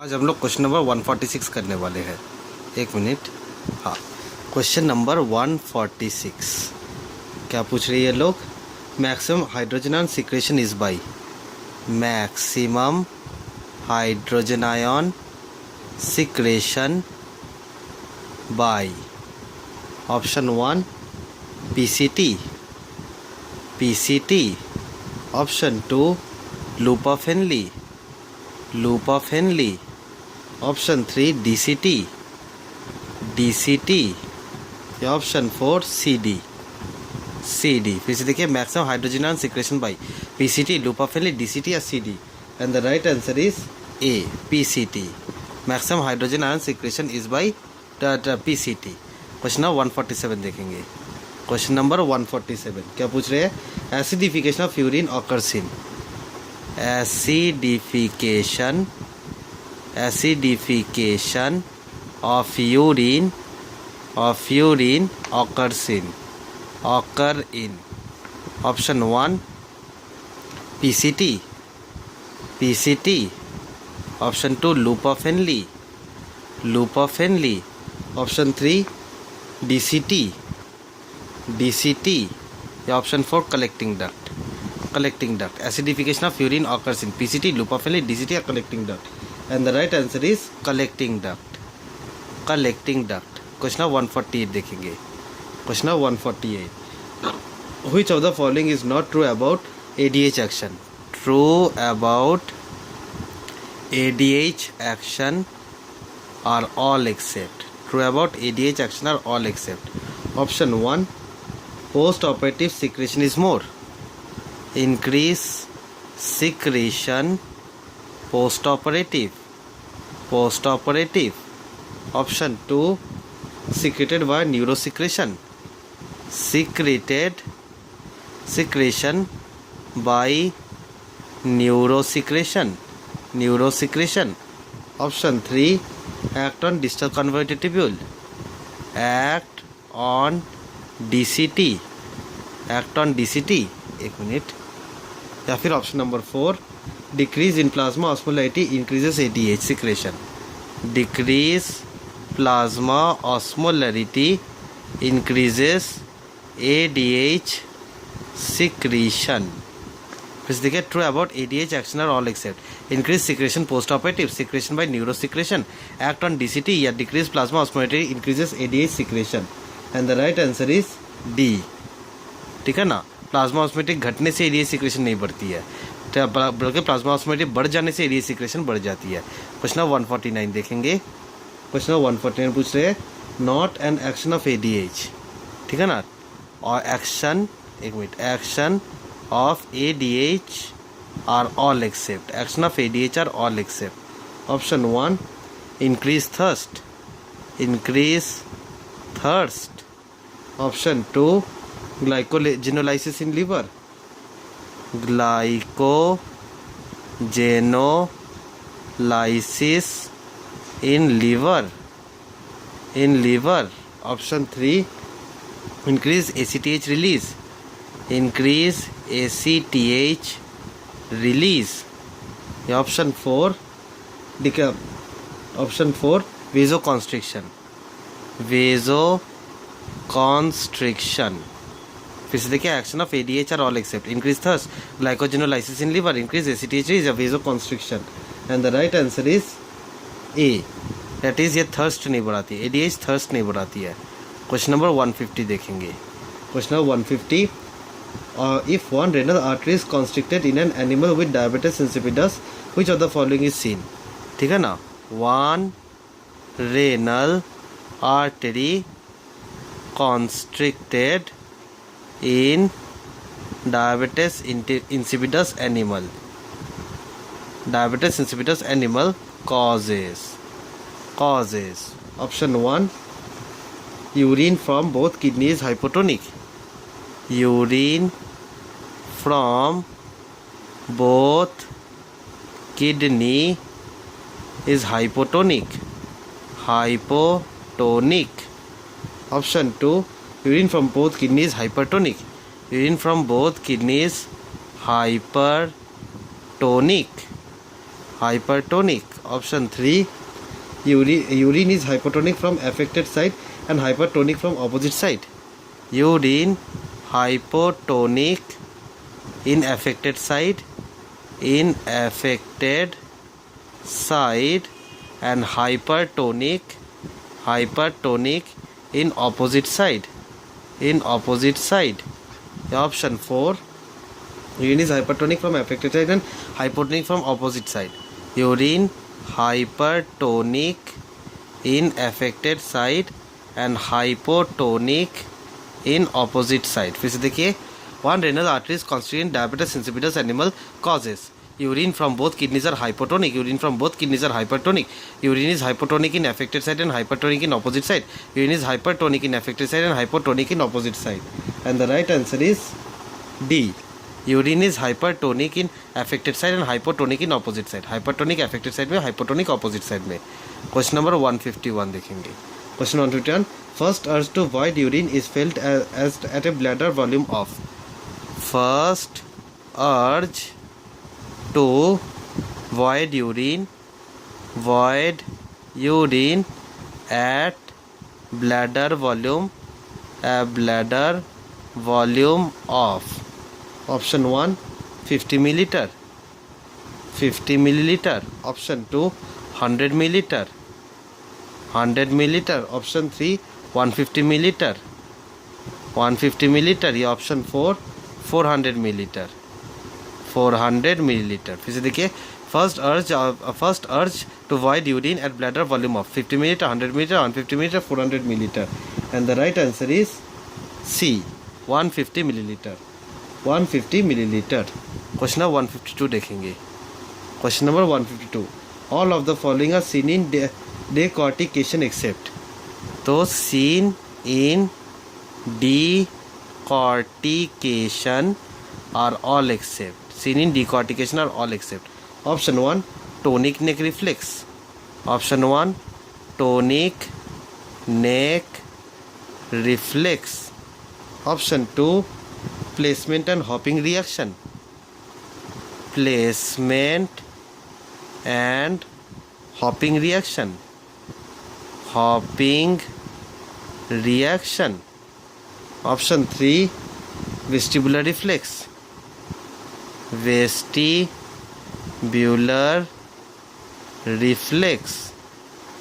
आज हम लोग क्वेश्चन नंबर 146 करने वाले हैं। एक मिनट। हाँ, क्वेश्चन नंबर 146 क्या पूछ रही है लोग? Maximum hydrogen ion secretion is by. Maximum hydrogen ion secretion by option 1 PCT, PCT. Option 2 loop of Henle, loop of Henle. Option 3 DCT, DCT. या ऑप्शन 4 सीडी, सीडी। फिर से देखिए, maximum hydrogen ion secretion by PCT, loop of Henle, DCT या CD. And the right answer is A, PCT. Maximum hydrogen ion secretion is by PCT. Question number 147 देखेंगे। Question number 147 क्या पूछ रहे हैं? Acidification of urine occurs in. Acidification, acidification of urine, of urine occurs in, occur in. Option 1 PCT, PCT. Option 2 loop of Henle, loop of Henle. Option 3 DCT, DCT. या option 4 collecting duct, collecting duct. Acidification of urine occurs in PCT, loop of Henle, DCT or collecting duct. And the right answer is collecting duct, collecting duct. Question number 148 देखेंगे। Question number 148. Which of the following is not true about ADH action? True about ADH action are all except. True about ADH action are all except. Option 1 post-operative secretion is more. Increase secretion post-operative, post-operative. Option 2 secreted by neurosecretion, secreted secretion by neurosecretion, neurosecretion. Option 3 act on distal convoluted tubule, act on DCT, act on DCT। एक minute. या फिर option number 4 decrease in plasma osmolarity increases ADH secretion, decrease plasma osmolarity increases ADH secretion. फिर देखिए, true about ADH action are all except. Increase secretion post operative, secretion by neuro secretion, act on DCT या decrease plasma osmolarity increases ADH secretion. And the right answer is D. ठीक है ना, plasma osmolarity घटने से ADH secretion नहीं बढ़ती है, बल्कि प्लाज्मा ऑस्मोलैरिटी बढ़ जाने से एडीएच सिक्रेशन बढ़ जाती है। क्वेश्चन नंबर 149 देखेंगे। क्वेश्चन नंबर 149 पूछ रहे हैं not an action of ADH. ठीक है ना, और एक्शन, एक minute, action of ADH are all except, action of ADH are all except. Option 1 increase thirst, increase thirst. Option 2 glycogenolysis in liver, glycogenolysis in liver, in liver. Option 3 increase ACTH release, increase ACTH release. Option 4 option 4 vasoconstriction, vasoconstriction। फिर से देखिए, action of ADH are all except. Increase thirst, glycogenolysis in liver, increase एसिटेज is a vasoconstriction. And the right answer is A, that is ये thirst नहीं बढ़ाती है, ADH thirst नहीं बढ़ाती है। क्वेश्चन नंबर 150 देखेंगे। Question number 150, if one renal artery is constricted in an animal with diabetes insipidus, which of the following is seen. ठीक है ना, one renal artery constricted in diabetes insipidus animal, diabetes insipidus animal causes, causes. Option 1 urine from both kidneys hypotonic, urine from both kidney is hypotonic, hypotonic. Option 2 urine from both kidneys hypertonic, urine from both kidneys hypertonic, hypertonic. Option 3. Urine is hypotonic from affected side and hypertonic from opposite side. Urine hypotonic in affected side, and hypertonic in opposite side. Option 4. Urine is hypertonic from affected side and hypotonic from opposite side. Urine hypertonic in affected side and hypotonic in opposite side. फिर से देखिए, one renal artery is constituting diabetes insipidus animal causes. Urine from both kidneys are hypotonic. Urine from both kidneys are hypertonic. Urine is hypotonic in affected side and hypertonic in opposite side. Urine is hypertonic in affected side and hypotonic in opposite side. And the right answer is D. Urine is hypertonic in affected side and hypotonic in opposite side. Hypertonic affected side में, hypotonic opposite side में. Question number 151 देखेंगे. Question 151. First urge to void urine is felt as at a bladder volume of. First urge to void urine at bladder volume of. Option 1, 50 milliliter. Option 2, 100 milliliter. Option 3, 150 milliliter. या option 4, 400 milliliter. फिर से देखिए, first urge to void urine at bladder volume of 50 milliliter, 100 milliliter, 150 milliliter, 400 milliliter. And the right answer is C, 150 milliliter. Question number 152 देखेंगे. Question number 152. All of the following are seen in decortication except. तो seen in decortication are all except. Seen in decortication are all except. Option 1, tonic neck reflex. Option 1, tonic neck reflex. Option 2, placement and hopping reaction. Option 3, vestibular reflex.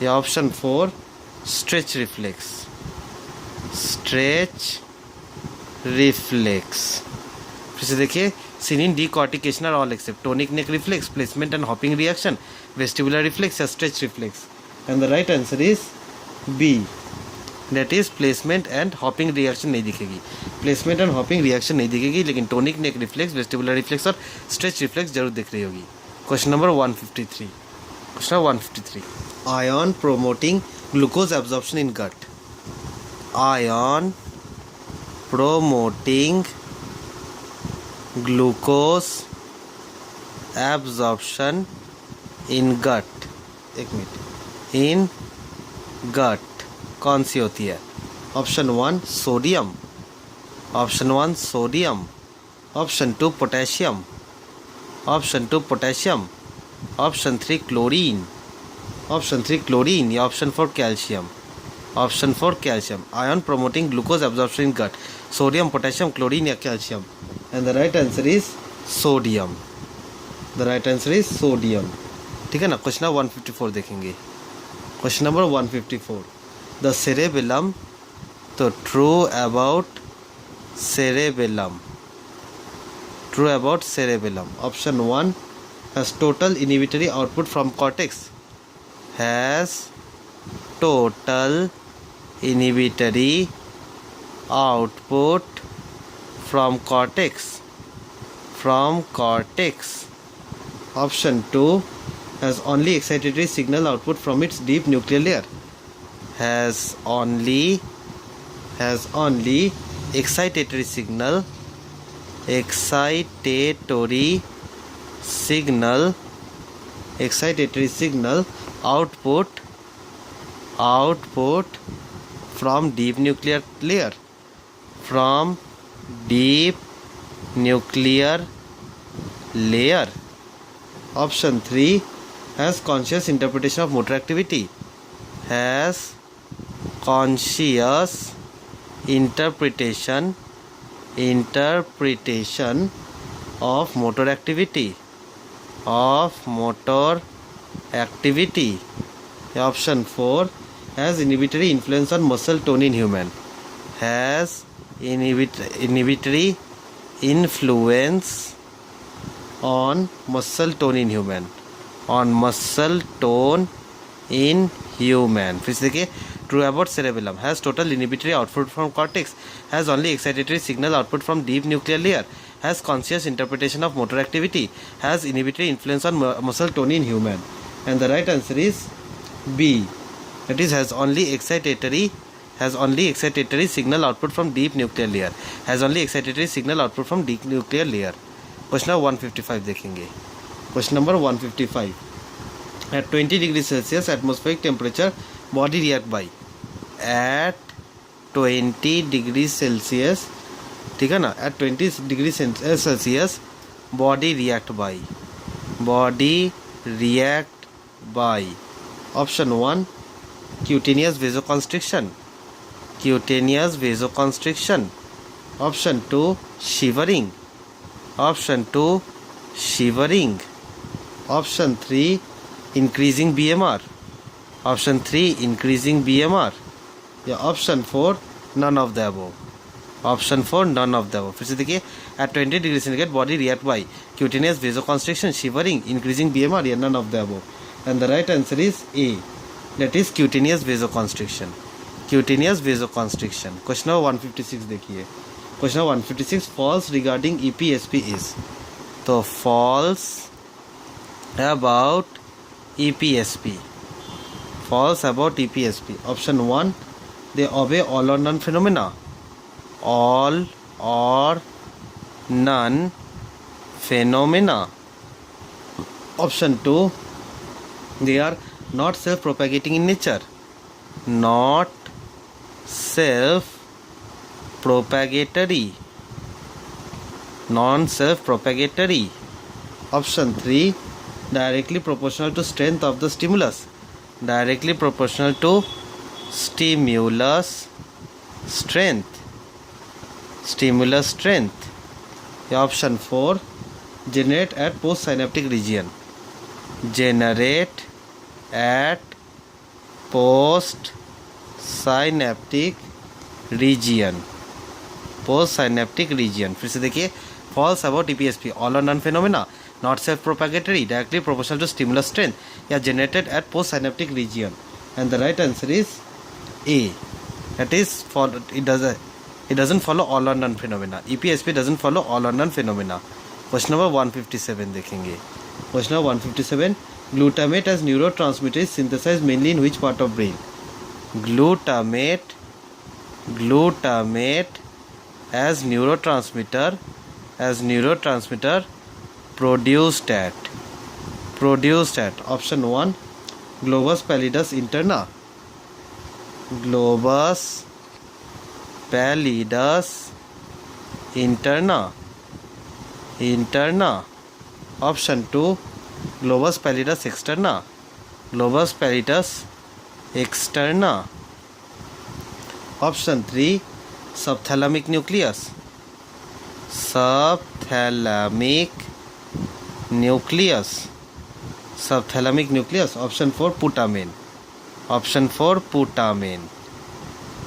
या option 4, stretch reflex. फिर से देखिए, seen in decortication are all except tonic neck reflex, placement and hopping reaction, vestibular reflex या stretch reflex. And the right answer is B. That is placement and hopping reaction नहीं दिखेगी. Placement and hopping reaction नहीं दिखेगी, लेकिन tonic neck reflex, vestibular reflex और stretch reflex जरूर दिख रही होगी. Question number 153. Ion promoting glucose absorption in gut. Ion promoting glucose absorption in gut. एक मिनट. In gut कौन सी होती है? Option 1, sodium. Option 2, potassium. Option 3, chlorine. या option 4, calcium. Ion promoting glucose absorption in gut. Sodium, potassium, chlorine या calcium. And the right answer is sodium. ठीक है ना. Question number 154 देखेंगे. Question number 154. The cerebellum. तो true about cerebellum. Option 1, has total inhibitory output from cortex. Has total inhibitory output from cortex. Option 2, has only excitatory signal output from its deep nuclear layer. Has only excitatory signal output from deep nuclear layer. Option 3, has conscious interpretation of motor activity, has conscious interpretation of motor activity, Option 4 has inhibitory influence on muscle tone in human, has inhibitory influence on muscle tone in human, फिर से देखिए, true about cerebellum, has total inhibitory output from cortex, has only excitatory signal output from deep nuclear layer, has conscious interpretation of motor activity, has inhibitory influence on muscle tone in human. And the right answer is B, that is has only excitatory signal output from deep nuclear layer, Question number 155 देखेंगे. Question number 155. At 20 degrees Celsius atmospheric temperature, body react by. At 20 degrees Celsius, ठीक है ना, at 20 degrees Celsius body react by. Option 1 cutaneous vasoconstriction, Option 2 shivering, Option 3 increasing BMR, या Option 4 none of the above. फिर से देखिए, at 20 degree centigrade body react by cutaneous vasoconstriction, shivering, increasing BMR, या none of the above. And the right answer is A, that is cutaneous vasoconstriction. Question number 156 देखिए. Question number 156, false regarding EPSP is. तो false about EPSP. Option 1 they obey all or none phenomena. Option 2 they are not self-propagating in nature. Non-self-propagatory. Option 3 directly proportional to strength of the stimulus. Strength. Option 4 generate at postsynaptic region. Postsynaptic region. फिर से देखिए, false about EPSP, all or none phenomena, not self-propagatory, directly proportional to stimulus strength, या generated at postsynaptic region. And the right answer is A, that is it doesn't follow all or none phenomena. EPSP doesn't follow all or none phenomena. Question number 157 देखेंगे. Question number 157, glutamate as neurotransmitter is synthesized mainly in which part of brain? Glutamate as neurotransmitter produced at. Option 1 globus pallidus interna, Option 2 globus pallidus externa, Option 3 subthalamic nucleus, Option 4 putamen.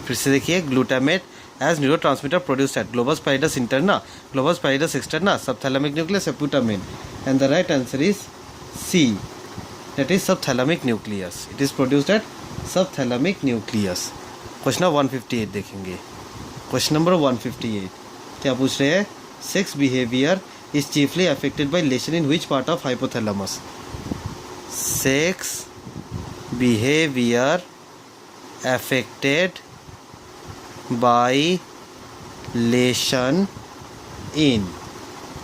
फिर से देखिए, glutamate as neurotransmitter produced at globus pallidus interna, globus pallidus externa, subthalamic nucleus, putamen. And the right answer is C, that is subthalamic nucleus. It is produced at subthalamic nucleus. Question number 158 देखेंगे. Question number 158 क्या पूछ रहे हैं? Sex behaviour is chiefly affected by lesion in which part of hypothalamus? Sex behaviour affected by lesion in.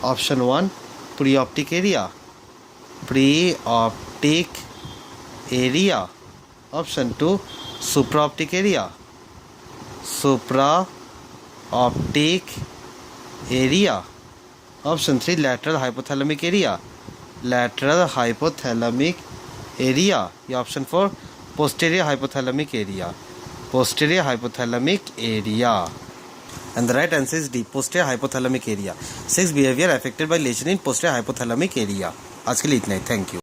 Option 1 preoptic area. Option 2 supraoptic area. Option 3 lateral hypothalamic area. area? या option 4 posterior hypothalamic area. Posterior hypothalamic area. And the right answer is D, posterior hypothalamic area. 6 behavior affected by lesion in posterior hypothalamic area. आज के लिए इतना ही, thank you.